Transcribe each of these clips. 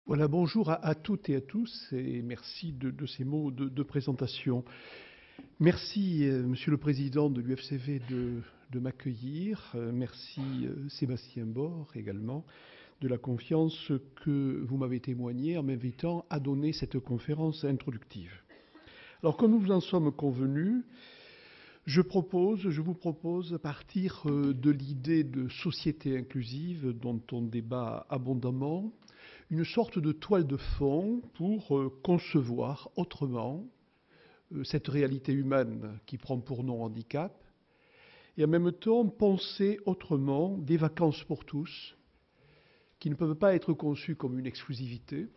Voilà, bonjour à toutes et à tous et merci de ces mots de présentation. Merci, Monsieur le Président de l'UFCV de m'accueillir. Merci, Sébastien Bord également, de la confiance que vous m'avez témoignée en m'invitant à donner cette conférence introductive. Alors, comme nous en sommes convenus, je vous propose, à partir de l'idée de société inclusive dont on débat abondamment, une sorte de toile de fond pour concevoir autrement cette réalité humaine qui prend pour nom handicap, et en même temps penser autrement des vacances pour tous, qui ne peuvent pas être conçues comme une exclusivité,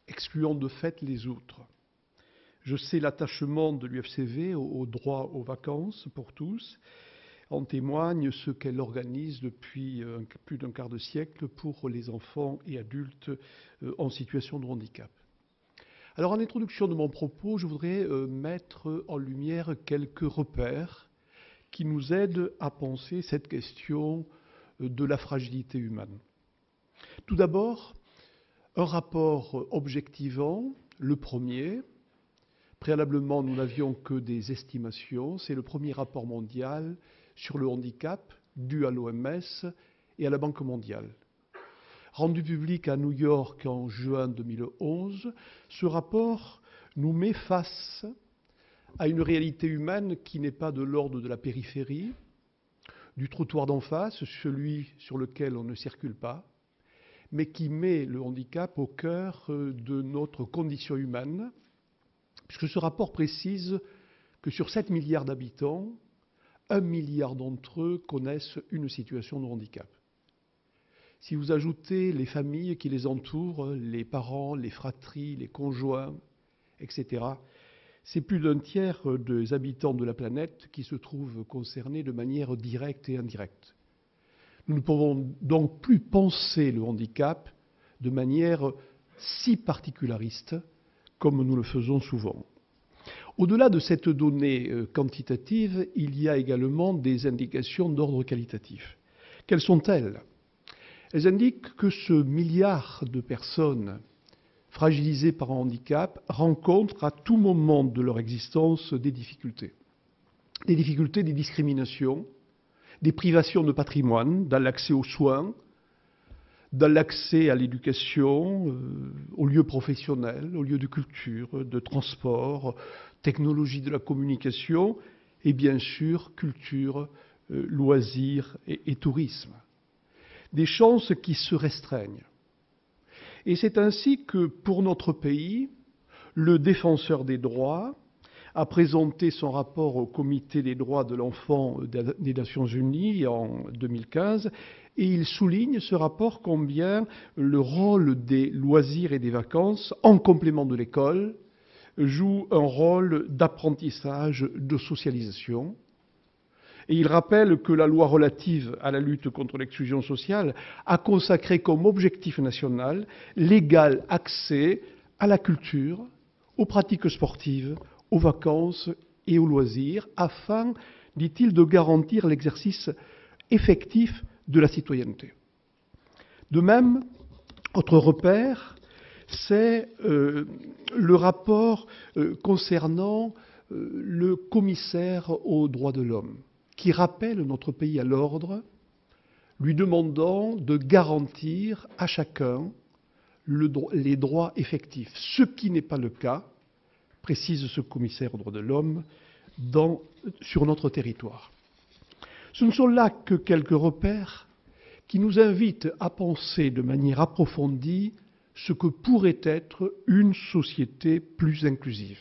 excluant de fait les autres. Je sais l'attachement de l'UFCV au droit aux vacances pour tous. En témoigne ce qu'elle organise depuis plus d'un quart de siècle pour les enfants et adultes en situation de handicap. Alors, en introduction de mon propos, je voudrais mettre en lumière quelques repères qui nous aident à penser cette question de la fragilité humaine. Tout d'abord, un rapport objectivant, le premier. Préalablement, nous n'avions que des estimations. C'est le premier rapport mondial sur le handicap dû à l'OMS et à la Banque mondiale. Rendu public à New York en juin 2011, ce rapport nous met face à une réalité humaine qui n'est pas de l'ordre de la périphérie, du trottoir d'en face, celui sur lequel on ne circule pas, mais qui met le handicap au cœur de notre condition humaine, puisque ce rapport précise que sur 7 milliards d'habitants, 1 milliard d'entre eux connaissent une situation de handicap. Si vous ajoutez les familles qui les entourent, les parents, les fratries, les conjoints, etc., c'est plus d'un tiers des habitants de la planète qui se trouvent concernés de manière directe et indirecte. Nous ne pouvons donc plus penser le handicap de manière si particulariste comme nous le faisons souvent. Au-delà de cette donnée quantitative, il y a également des indications d'ordre qualitatif. Quelles sont-elles ? Elles indiquent que ce milliard de personnes fragilisées par un handicap rencontrent à tout moment de leur existence des difficultés. Des difficultés, des discriminations, des privations de patrimoine, dans l'accès aux soins, dans l'accès à l'éducation, aux lieux professionnels, aux lieux de culture, de transport, technologie de la communication et bien sûr culture, loisirs et tourisme. Des chances qui se restreignent. Et c'est ainsi que pour notre pays, le défenseur des droits a présenté son rapport au Comité des droits de l'enfant des Nations Unies en 2015 et il souligne ce rapport combien le rôle des loisirs et des vacances, en complément de l'école, joue un rôle d'apprentissage, de socialisation. Et il rappelle que la loi relative à la lutte contre l'exclusion sociale a consacré comme objectif national l'égal accès à la culture, aux pratiques sportives, aux vacances et aux loisirs, afin, dit-il, de garantir l'exercice effectif de la citoyenneté. De même, autre repère, c'est le rapport concernant le commissaire aux droits de l'homme, qui rappelle notre pays à l'ordre, lui demandant de garantir à chacun les droits effectifs, ce qui n'est pas le cas, précise ce commissaire aux droits de l'homme, sur notre territoire. Ce ne sont là que quelques repères qui nous invitent à penser de manière approfondie ce que pourrait être une société plus inclusive.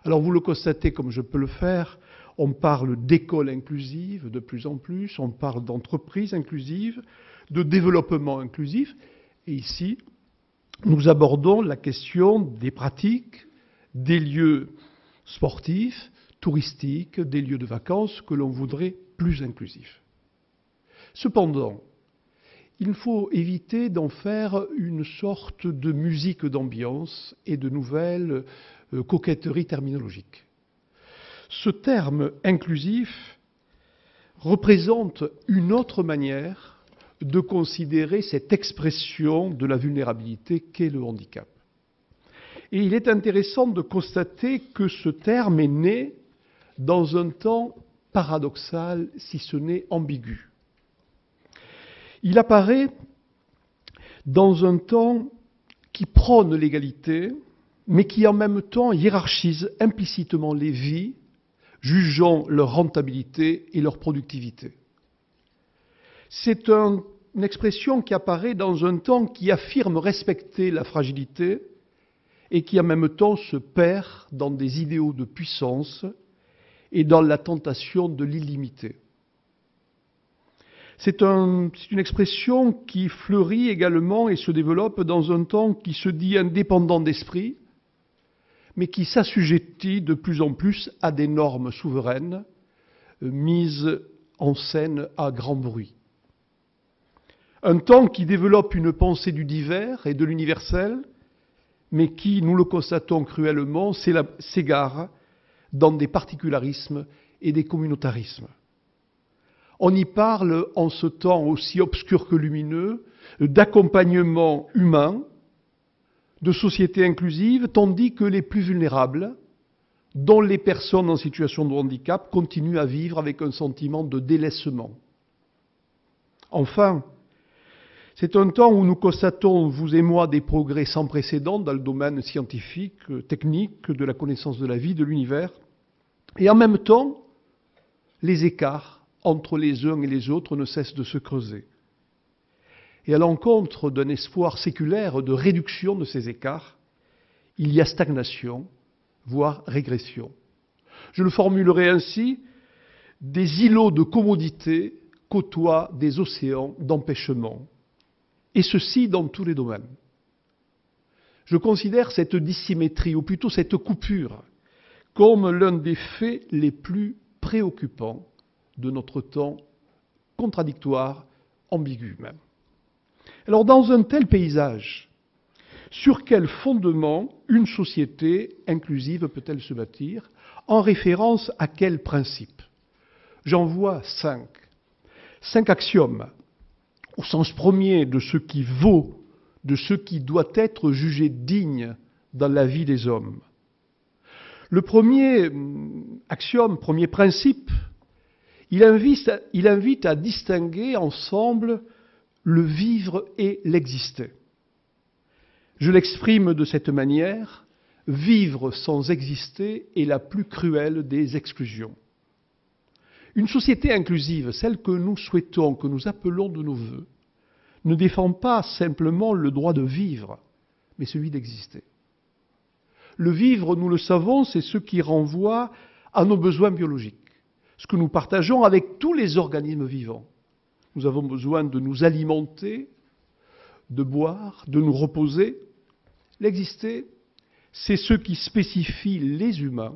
Alors vous le constatez comme je peux le faire, on parle d'école inclusive de plus en plus, on parle d'entreprise inclusive, de développement inclusif, et ici, nous abordons la question des pratiques, des lieux sportifs, touristiques, des lieux de vacances que l'on voudrait plus inclusifs. Cependant, il faut éviter d'en faire une sorte de musique d'ambiance et de nouvelles coquetteries terminologiques. Ce terme inclusif représente une autre manière de considérer cette expression de la vulnérabilité qu'est le handicap. Et il est intéressant de constater que ce terme est né dans un temps paradoxal, si ce n'est ambigu. Il apparaît dans un temps qui prône l'égalité, mais qui en même temps hiérarchise implicitement les vies, jugeant leur rentabilité et leur productivité. C'est une expression qui apparaît dans un temps qui affirme respecter la fragilité et qui en même temps se perd dans des idéaux de puissance et dans la tentation de l'illimité. C'est une expression qui fleurit également et se développe dans un temps qui se dit indépendant d'esprit, mais qui s'assujettit de plus en plus à des normes souveraines mises en scène à grand bruit. Un temps qui développe une pensée du divers et de l'universel, mais qui, nous le constatons cruellement, s'égare dans des particularismes et des communautarismes. On y parle, en ce temps aussi obscur que lumineux, d'accompagnement humain, de société inclusive, tandis que les plus vulnérables, dont les personnes en situation de handicap, continuent à vivre avec un sentiment de délaissement. Enfin, c'est un temps où nous constatons, vous et moi, des progrès sans précédent dans le domaine scientifique, technique, de la connaissance de la vie, de l'univers, et en même temps, les écarts entre les uns et les autres ne cessent de se creuser. Et à l'encontre d'un espoir séculaire de réduction de ces écarts, il y a stagnation, voire régression. Je le formulerai ainsi, des îlots de commodité côtoient des océans d'empêchement, et ceci dans tous les domaines. Je considère cette dissymétrie, ou plutôt cette coupure, comme l'un des faits les plus préoccupants de notre temps contradictoire, ambigu même. Alors dans un tel paysage, sur quel fondement une société inclusive peut-elle se bâtir? En référence à quel principe? J'en vois 5. 5 axiomes, au sens premier de ce qui vaut, de ce qui doit être jugé digne dans la vie des hommes. Le premier axiome, premier principe, il invite à distinguer ensemble le vivre et l'exister. Je l'exprime de cette manière, vivre sans exister est la plus cruelle des exclusions. Une société inclusive, celle que nous souhaitons, que nous appelons de nos vœux, ne défend pas simplement le droit de vivre, mais celui d'exister. Le vivre, nous le savons, c'est ce qui renvoie à nos besoins biologiques, ce que nous partageons avec tous les organismes vivants. Nous avons besoin de nous alimenter, de boire, de nous reposer. L'exister, c'est ce qui spécifie les humains,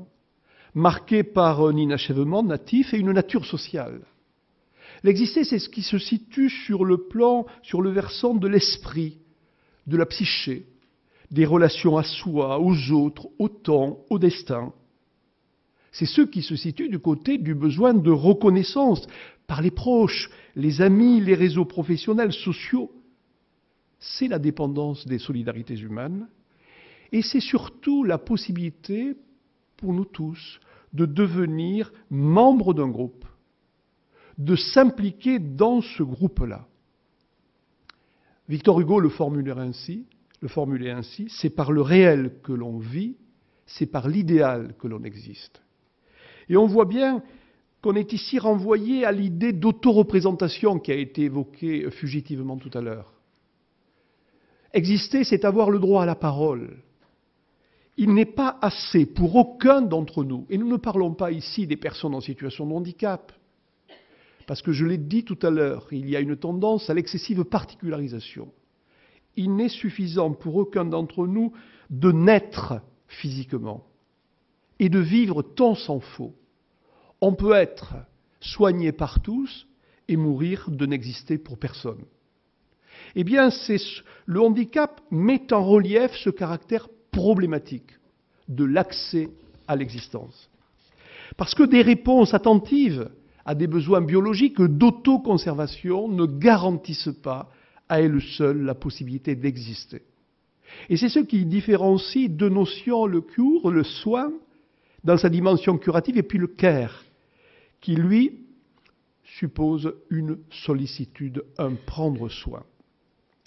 marqués par un inachèvement natif et une nature sociale. L'exister, c'est ce qui se situe sur le versant de l'esprit, de la psyché, des relations à soi, aux autres, au temps, au destin. C'est ce qui se situe du côté du besoin de reconnaissance par les proches, les amis, les réseaux professionnels, sociaux. C'est la dépendance des solidarités humaines et c'est surtout la possibilité pour nous tous de devenir membres d'un groupe, de s'impliquer dans ce groupe-là. Victor Hugo le formulait ainsi, c'est par le réel que l'on vit, c'est par l'idéal que l'on existe. Et on voit bien qu'on est ici renvoyé à l'idée d'autoreprésentation qui a été évoquée fugitivement tout à l'heure. Exister, c'est avoir le droit à la parole. Il n'est pas assez pour aucun d'entre nous, et nous ne parlons pas ici des personnes en situation de handicap, parce que je l'ai dit tout à l'heure, il y a une tendance à l'excessive particularisation. Il n'est suffisant pour aucun d'entre nous de naître physiquement et de vivre tant s'en faut. On peut être soigné par tous et mourir de n'exister pour personne. Eh bien, le handicap met en relief ce caractère problématique de l'accès à l'existence. Parce que des réponses attentives à des besoins biologiques d'autoconservation ne garantissent pas à elles seules la possibilité d'exister. Et c'est ce qui différencie deux notions, le cure, le soin, dans sa dimension curative, et puis le care, qui lui suppose une sollicitude, un prendre soin.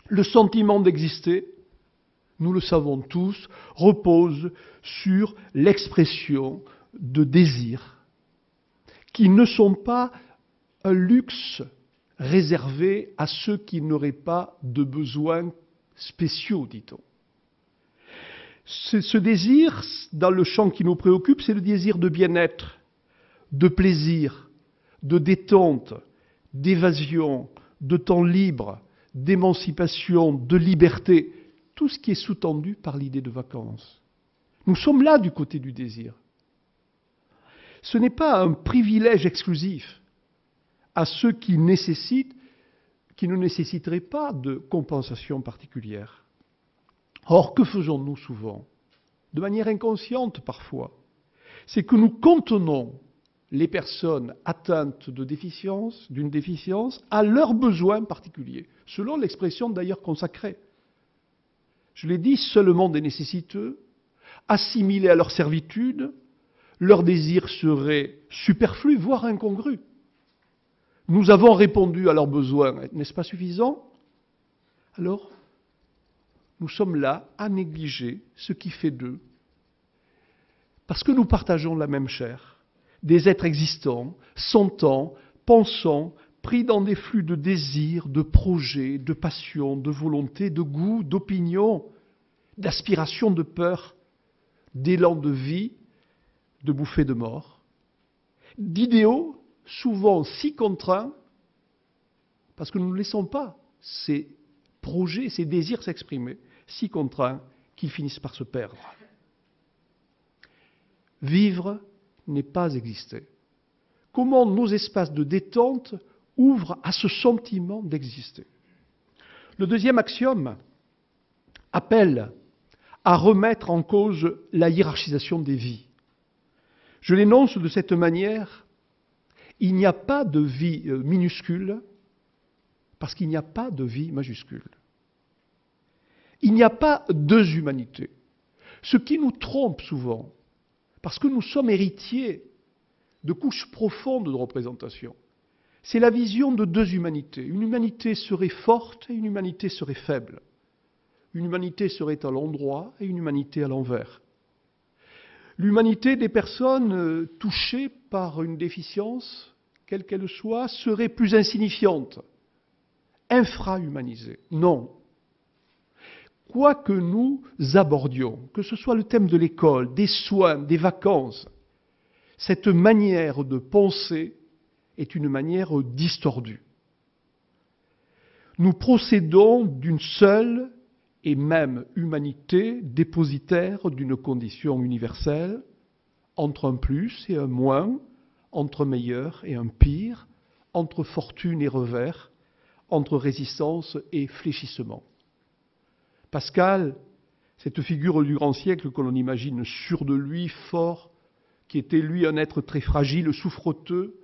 Le sentiment d'exister, nous le savons tous, repose sur l'expression de désirs qui ne sont pas un luxe réservé à ceux qui n'auraient pas de besoins spéciaux, dit-on. Ce désir, dans le champ qui nous préoccupe, c'est le désir de bien-être, de plaisir, de détente, d'évasion, de temps libre, d'émancipation, de liberté, tout ce qui est sous-tendu par l'idée de vacances. Nous sommes là du côté du désir. Ce n'est pas un privilège exclusif à ceux qui ne nécessiteraient pas de compensation particulière. Or, que faisons-nous souvent, de manière inconsciente parfois? C'est que nous contenons les personnes atteintes d'une déficience à leurs besoins particuliers, selon l'expression d'ailleurs consacrée. Je l'ai dit, seulement des nécessiteux, assimilés à leur servitude, leurs désirs seraient superflus, voire incongrus. Nous avons répondu à leurs besoins, n'est-ce pas suffisant? Alors, nous sommes là à négliger ce qui fait d'eux, parce que nous partageons la même chair, des êtres existants, sentant, pensant, pris dans des flux de désirs, de projets, de passions, de volontés, de goûts, d'opinions, d'aspirations, de peur, d'élan de vie, de bouffées de mort, d'idéaux souvent si contraints, parce que nous ne laissons pas ces projets, ces désirs s'exprimer, si contraints qu'ils finissent par se perdre. Vivre n'est pas exister. Comment nos espaces de détente ouvrent à ce sentiment d'exister? Le deuxième axiome appelle à remettre en cause la hiérarchisation des vies. Je l'énonce de cette manière: il n'y a pas de vie minuscule parce qu'il n'y a pas de vie majuscule. Il n'y a pas deux humanités. Ce qui nous trompe souvent, parce que nous sommes héritiers de couches profondes de représentation, c'est la vision de deux humanités. Une humanité serait forte et une humanité serait faible. Une humanité serait à l'endroit et une humanité à l'envers. L'humanité des personnes touchées par une déficience, quelle qu'elle soit, serait plus insignifiante, infrahumanisée. Non. Quoi que nous abordions, que ce soit le thème de l'école, des soins, des vacances, cette manière de penser est une manière distordue. Nous procédons d'une seule et même humanité dépositaire d'une condition universelle, entre un plus et un moins, entre un meilleur et un pire, entre fortune et revers, entre résistance et fléchissement. Pascal, cette figure du grand siècle que l'on imagine sûr de lui, fort, qui était lui un être très fragile, souffreteux,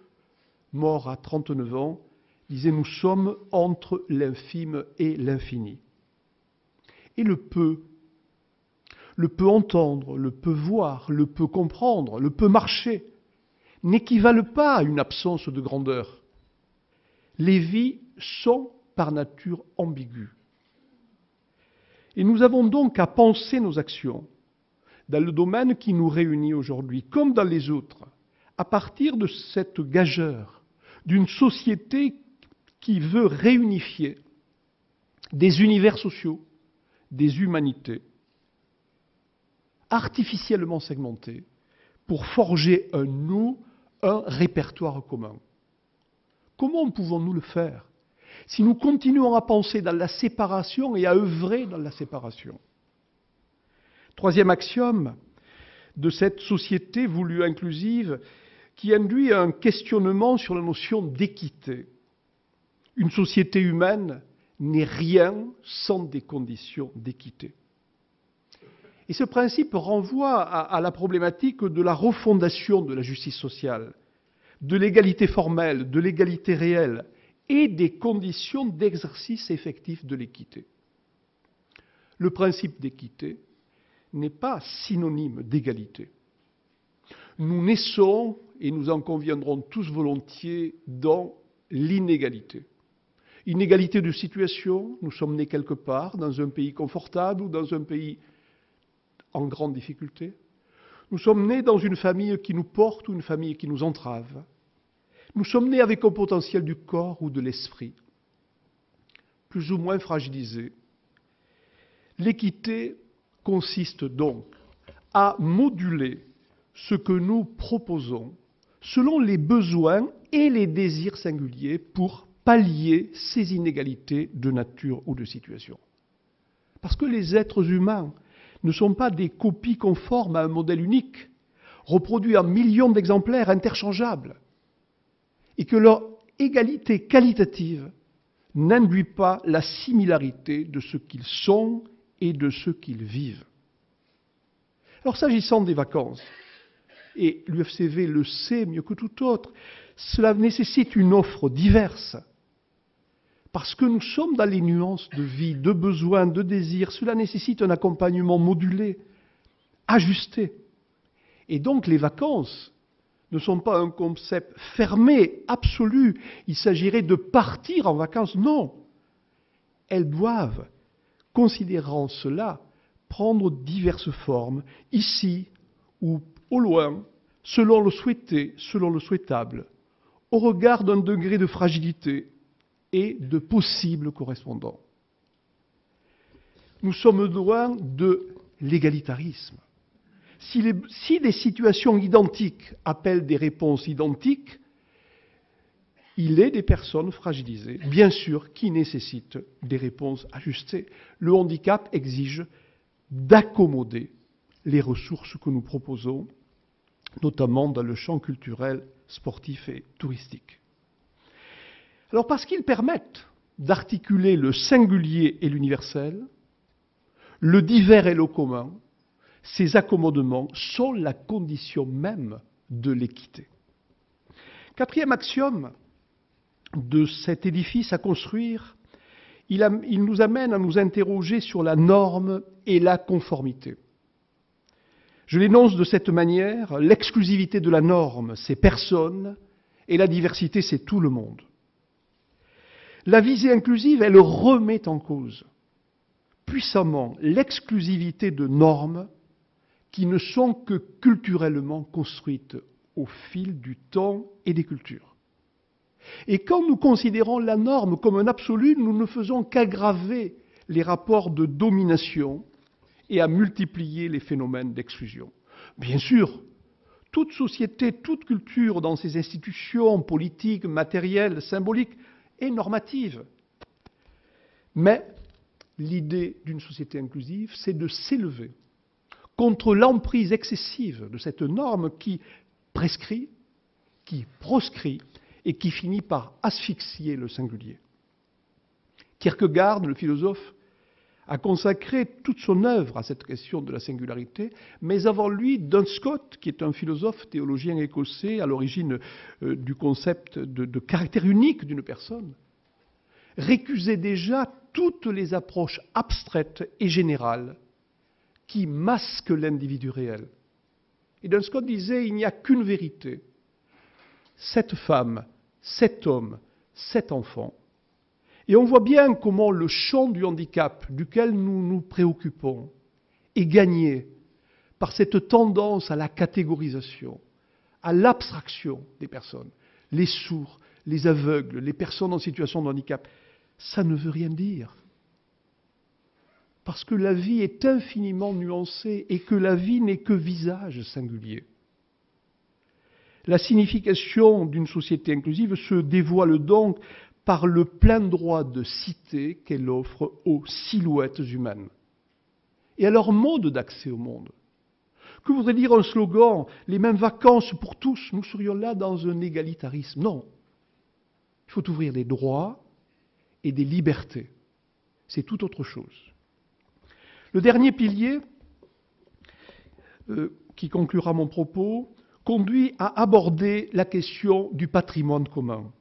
mort à 39 ans, disait « Nous sommes entre l'infime et l'infini ». Et le peu entendre, le peut voir, le peut comprendre, le peut marcher, n'équivalent pas à une absence de grandeur. Les vies sont par nature ambiguës. Et nous avons donc à penser nos actions dans le domaine qui nous réunit aujourd'hui, comme dans les autres, à partir de cette gageure d'une société qui veut réunifier des univers sociaux, des humanités, artificiellement segmentés, pour forger un nous, un répertoire commun. Comment pouvons-nous le faire si nous continuons à penser dans la séparation et à œuvrer dans la séparation? Troisième axiome de cette société voulue inclusive qui induit un questionnement sur la notion d'équité. Une société humaine n'est rien sans des conditions d'équité. Et ce principe renvoie à la problématique de la refondation de la justice sociale. de l'égalité formelle, de l'égalité réelle et des conditions d'exercice effectif de l'équité. Le principe d'équité n'est pas synonyme d'égalité. Nous naissons, et nous en conviendrons tous volontiers, dans l'inégalité. Inégalité de situation, nous sommes nés quelque part, dans un pays confortable ou dans un pays en grande difficulté. Nous sommes nés dans une famille qui nous porte ou une famille qui nous entrave. Nous sommes nés avec un potentiel du corps ou de l'esprit, plus ou moins fragilisé. L'équité consiste donc à moduler ce que nous proposons selon les besoins et les désirs singuliers pour pallier ces inégalités de nature ou de situation. Parce que les êtres humains ne sont pas des copies conformes à un modèle unique, reproduit en millions d'exemplaires interchangeables, et que leur égalité qualitative n'induit pas la similarité de ce qu'ils sont et de ce qu'ils vivent. Alors s'agissant des vacances, et l'UFCV le sait mieux que tout autre, cela nécessite une offre diverse. Parce que nous sommes dans les nuances de vie, de besoins, de désirs, cela nécessite un accompagnement modulé, ajusté. Et donc les vacances ne sont pas un concept fermé, absolu. Il s'agirait de partir en vacances. Non. Elles doivent, considérant cela, prendre diverses formes, ici ou au loin, selon le souhaité, selon le souhaitable, au regard d'un degré de fragilité et de possibles correspondants. Nous sommes loin de l'égalitarisme. Si des situations identiques appellent des réponses identiques, il est des personnes fragilisées, bien sûr, qui nécessitent des réponses ajustées. Le handicap exige d'accommoder les ressources que nous proposons, notamment dans le champ culturel, sportif et touristique. Alors parce qu'ils permettent d'articuler le singulier et l'universel, le divers et le commun, ces accommodements sont la condition même de l'équité. Quatrième axiome de cet édifice à construire, il nous amène à nous interroger sur la norme et la conformité. Je l'énonce de cette manière, l'exclusivité de la norme, c'est personne, et la diversité, c'est tout le monde. La visée inclusive, elle remet en cause puissamment l'exclusivité de normes qui ne sont que culturellement construites au fil du temps et des cultures. Et quand nous considérons la norme comme un absolu, nous ne faisons qu'aggraver les rapports de domination et à multiplier les phénomènes d'exclusion. Bien sûr, toute société, toute culture dans ses institutions politiques, matérielles, symboliques, est normative. Mais l'idée d'une société inclusive, c'est de s'élever contre l'emprise excessive de cette norme qui prescrit, qui proscrit et qui finit par asphyxier le singulier. Kierkegaard, le philosophe, a consacré toute son œuvre à cette question de la singularité, mais avant lui, Duns Scott, qui est un philosophe théologien écossais à l'origine du concept de caractère unique d'une personne, récusait déjà toutes les approches abstraites et générales qui masquent l'individu réel. Et Duns Scott disait, il n'y a qu'une vérité. Cette femme, cet homme, cet enfant. Et on voit bien comment le champ du handicap duquel nous nous préoccupons est gagné par cette tendance à la catégorisation, à l'abstraction des personnes. Les sourds, les aveugles, les personnes en situation de handicap, ça ne veut rien dire. Parce que la vie est infiniment nuancée et que la vie n'est que visage singulier. La signification d'une société inclusive se dévoile donc par le plein droit de cité qu'elle offre aux silhouettes humaines et à leur mode d'accès au monde. Que voudrait dire un slogan « Les mêmes vacances pour tous », nous serions là dans un égalitarisme. Non. Il faut ouvrir des droits et des libertés. C'est tout autre chose. Le dernier pilier, qui conclura mon propos, conduit à aborder la question du patrimoine commun,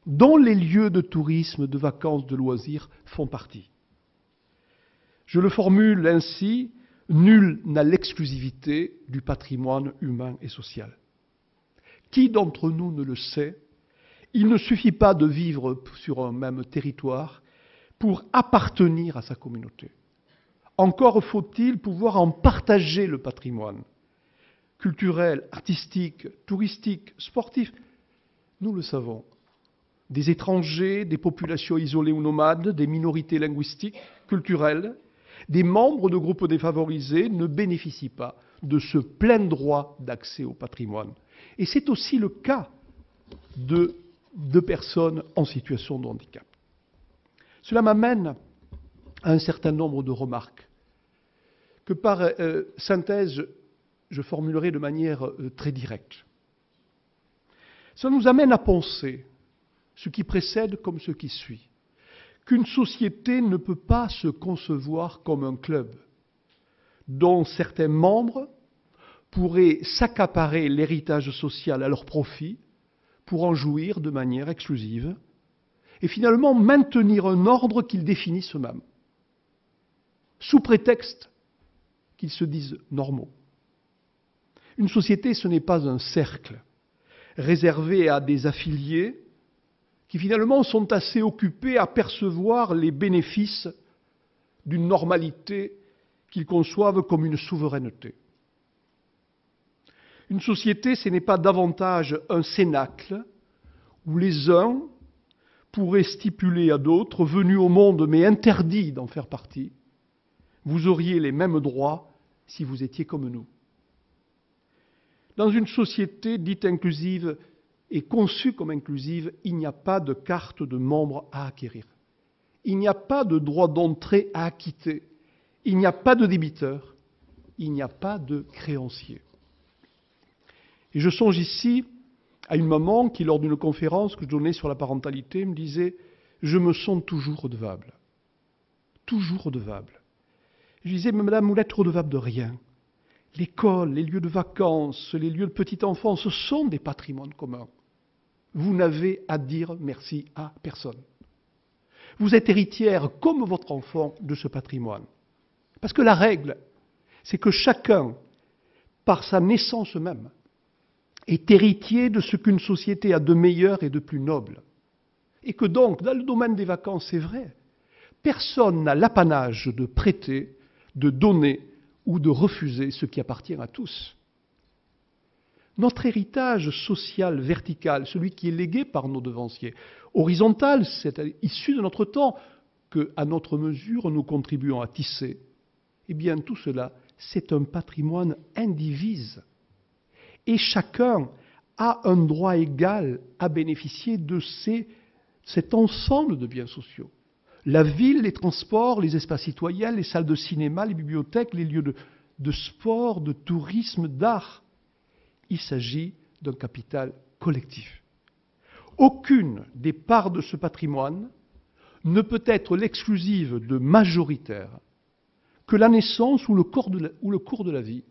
dont les lieux de tourisme, de vacances, de loisirs font partie. Je le formule ainsi, nul n'a l'exclusivité du patrimoine humain et social. Qui d'entre nous ne le sait? Il ne suffit pas de vivre sur un même territoire pour appartenir à sa communauté. Encore faut-il pouvoir en partager le patrimoine culturel, artistique, touristique, sportif. Nous le savons. Des étrangers, des populations isolées ou nomades, des minorités linguistiques, culturelles, des membres de groupes défavorisés ne bénéficient pas de ce plein droit d'accès au patrimoine. Et c'est aussi le cas de personnes en situation de handicap. Cela m'amène à un certain nombre de remarques que par synthèse, je formulerai de manière très directe. Ça nous amène à penser, ce qui précède comme ce qui suit, qu'une société ne peut pas se concevoir comme un club dont certains membres pourraient s'accaparer l'héritage social à leur profit pour en jouir de manière exclusive et finalement maintenir un ordre qu'ils définissent eux-mêmes, sous prétexte qu'ils se disent normaux. Une société, ce n'est pas un cercle réservé à des affiliés qui finalement sont assez occupés à percevoir les bénéfices d'une normalité qu'ils conçoivent comme une souveraineté. Une société, ce n'est pas davantage un cénacle où les uns pourraient stipuler à d'autres, venus au monde mais interdits d'en faire partie, vous auriez les mêmes droits si vous étiez comme nous. Dans une société dite inclusive et conçue comme inclusive, il n'y a pas de carte de membre à acquérir. Il n'y a pas de droit d'entrée à acquitter. Il n'y a pas de débiteur. Il n'y a pas de créancier. Et je songe ici à une maman qui, lors d'une conférence que je donnais sur la parentalité, me disait « Je me sens toujours redevable. Toujours redevable. » Je disais « Mais madame, vous n'êtes redevable de rien. L'école, les lieux de vacances, les lieux de petite enfance, ce sont des patrimoines communs. Vous n'avez à dire merci à personne. Vous êtes héritière, comme votre enfant, de ce patrimoine. Parce que la règle, c'est que chacun, par sa naissance même, est héritier de ce qu'une société a de meilleur et de plus noble. Et que donc, dans le domaine des vacances, c'est vrai, personne n'a l'apanage de prêter, de donner ou de refuser ce qui appartient à tous. Notre héritage social vertical, celui qui est légué par nos devanciers, horizontal, c'est issu de notre temps, que, à notre mesure, nous contribuons à tisser, eh bien tout cela, c'est un patrimoine indivise. Et chacun a un droit égal à bénéficier de cet ensemble de biens sociaux. La ville, les transports, les espaces citoyens, les salles de cinéma, les bibliothèques, les lieux de sport, de tourisme, d'art. Il s'agit d'un capital collectif. Aucune des parts de ce patrimoine ne peut être l'exclusive de majoritaires que la naissance ou le cours de la vie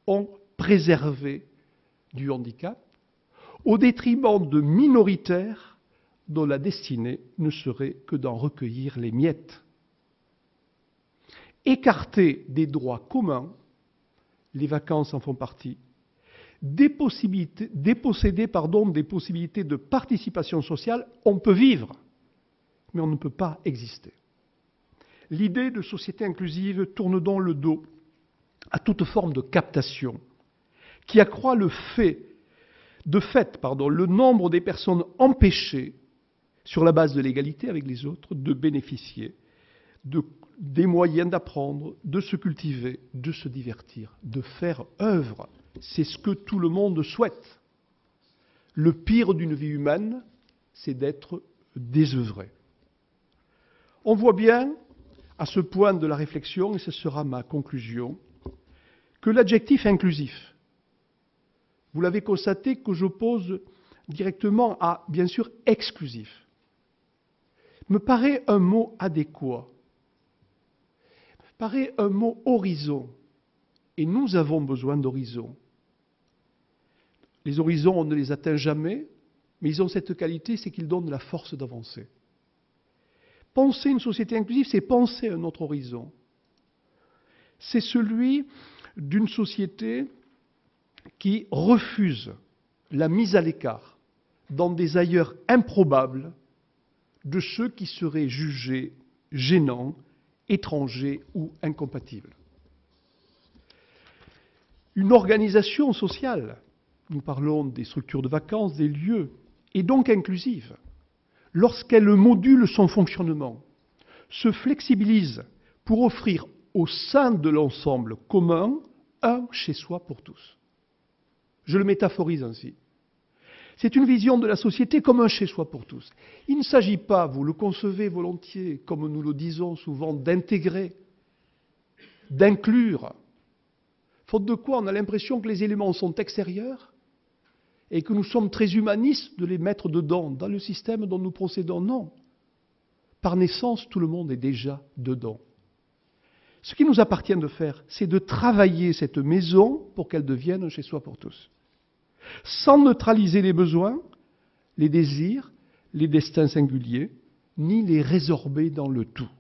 ont préservé du handicap, au détriment de minoritaires dont la destinée ne serait que d'en recueillir les miettes. Écartés des droits communs, les vacances en font partie, dépossédés des possibilités de participation sociale, on peut vivre, mais on ne peut pas exister. L'idée de société inclusive tourne donc le dos à toute forme de captation qui accroît le nombre des personnes empêchées, sur la base de l'égalité avec les autres, de bénéficier des moyens d'apprendre, de se cultiver, de se divertir, de faire œuvre. C'est ce que tout le monde souhaite. Le pire d'une vie humaine, c'est d'être désœuvré. On voit bien, à ce point de la réflexion, et ce sera ma conclusion, que l'adjectif inclusif, vous l'avez constaté, que j'oppose directement à, bien sûr, exclusif, me paraît un mot adéquat, me paraît un mot horizon, et nous avons besoin d'horizon. Les horizons, on ne les atteint jamais, mais ils ont cette qualité, c'est qu'ils donnent la force d'avancer. Penser une société inclusive, c'est penser un autre horizon. C'est celui d'une société qui refuse la mise à l'écart dans des ailleurs improbables de ceux qui seraient jugés gênants, étrangers ou incompatibles. Une organisation sociale, nous parlons des structures de vacances, des lieux, est donc inclusive lorsqu'elle module son fonctionnement, se flexibilise pour offrir au sein de l'ensemble commun un chez-soi pour tous. Je le métaphorise ainsi. C'est une vision de la société comme un chez-soi pour tous. Il ne s'agit pas, vous le concevez volontiers, comme nous le disons souvent, d'intégrer, d'inclure, faute de quoi on a l'impression que les éléments sont extérieurs et que nous sommes très humanistes de les mettre dedans, dans le système dont nous procédons. Non. Par naissance, tout le monde est déjà dedans. Ce qui nous appartient de faire, c'est de travailler cette maison pour qu'elle devienne un chez-soi pour tous. Sans neutraliser les besoins, les désirs, les destins singuliers, ni les résorber dans le tout.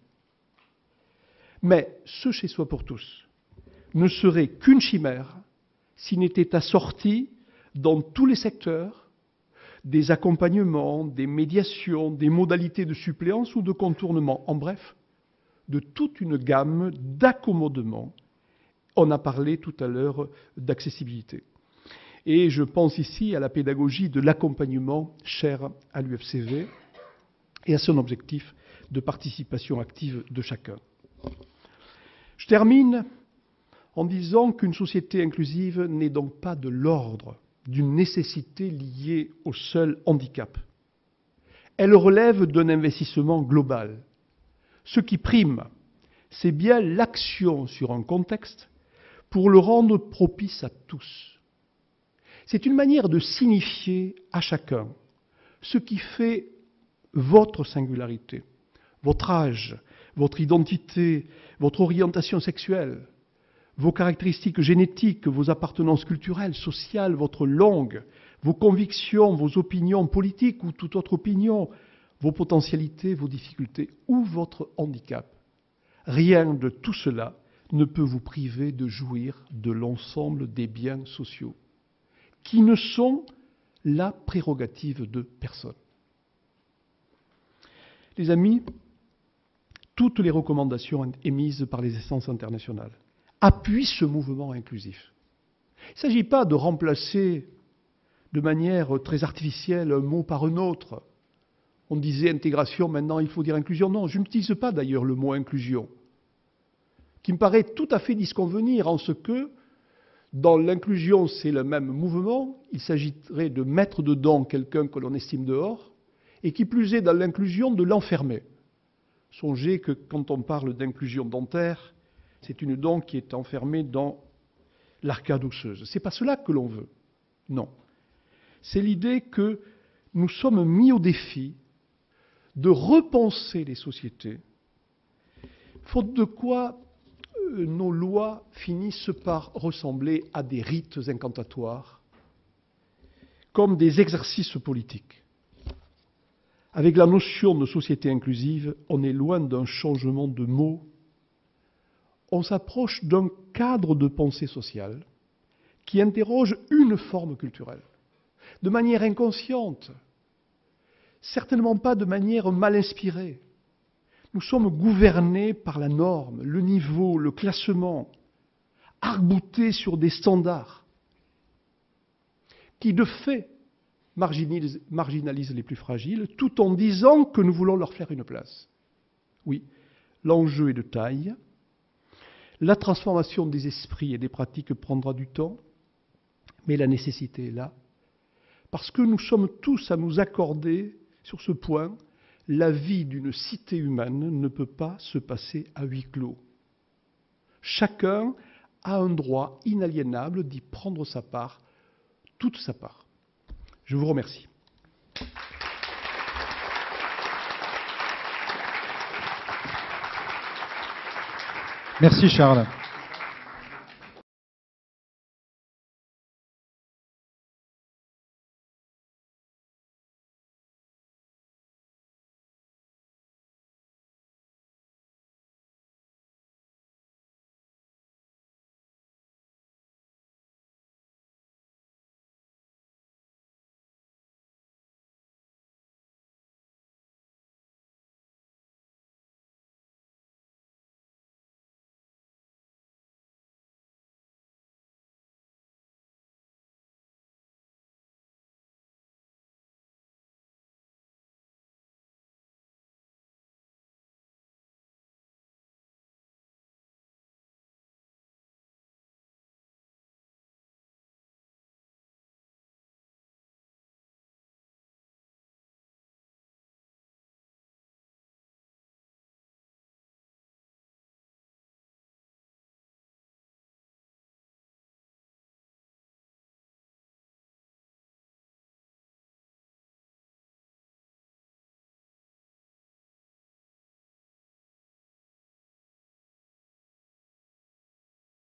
Mais ce chez-soi pour tous ne serait qu'une chimère s'il n'était assorti dans tous les secteurs des accompagnements, des médiations, des modalités de suppléance ou de contournement, en bref, de toute une gamme d'accommodements. On a parlé tout à l'heure d'accessibilité. Et je pense ici à la pédagogie de l'accompagnement cher à l'UFCV et à son objectif de participation active de chacun. Je termine en disant qu'une société inclusive n'est donc pas de l'ordre d'une nécessité liée au seul handicap. Elle relève d'un investissement global. Ce qui prime, c'est bien l'action sur un contexte pour le rendre propice à tous. C'est une manière de signifier à chacun ce qui fait votre singularité, votre âge, votre identité, votre orientation sexuelle, vos caractéristiques génétiques, vos appartenances culturelles, sociales, votre langue, vos convictions, vos opinions politiques ou toute autre opinion, vos potentialités, vos difficultés ou votre handicap. Rien de tout cela ne peut vous priver de jouir de l'ensemble des biens sociaux, qui ne sont la prérogative de personne. Les amis, toutes les recommandations émises par les instances internationales appuient ce mouvement inclusif. Il ne s'agit pas de remplacer de manière très artificielle un mot par un autre. On disait intégration, maintenant il faut dire inclusion. Non, je n'utilise pas d'ailleurs le mot inclusion, qui me paraît tout à fait disconvenir en ce que, dans l'inclusion, c'est le même mouvement, il s'agirait de mettre dedans quelqu'un que l'on estime dehors, et qui plus est, dans l'inclusion, de l'enfermer. Songez que quand on parle d'inclusion dentaire, c'est une dent qui est enfermée dans l'arcade osseuse. Ce n'est pas cela que l'on veut. Non. C'est l'idée que nous sommes mis au défi de repenser les sociétés, faute de quoi nos lois finissent par ressembler à des rites incantatoires, comme des exercices politiques. Avec la notion de société inclusive, on est loin d'un changement de mots. On s'approche d'un cadre de pensée sociale qui interroge une forme culturelle, de manière inconsciente, certainement pas de manière mal inspirée. Nous sommes gouvernés par la norme, le niveau, le classement, arc-boutés sur des standards qui, de fait, marginalisent les plus fragiles, tout en disant que nous voulons leur faire une place. Oui, l'enjeu est de taille. La transformation des esprits et des pratiques prendra du temps, mais la nécessité est là, parce que nous sommes tous à nous accorder sur ce point. La vie d'une cité humaine ne peut pas se passer à huis clos. Chacun a un droit inaliénable d'y prendre sa part, toute sa part. Je vous remercie. Merci Charles.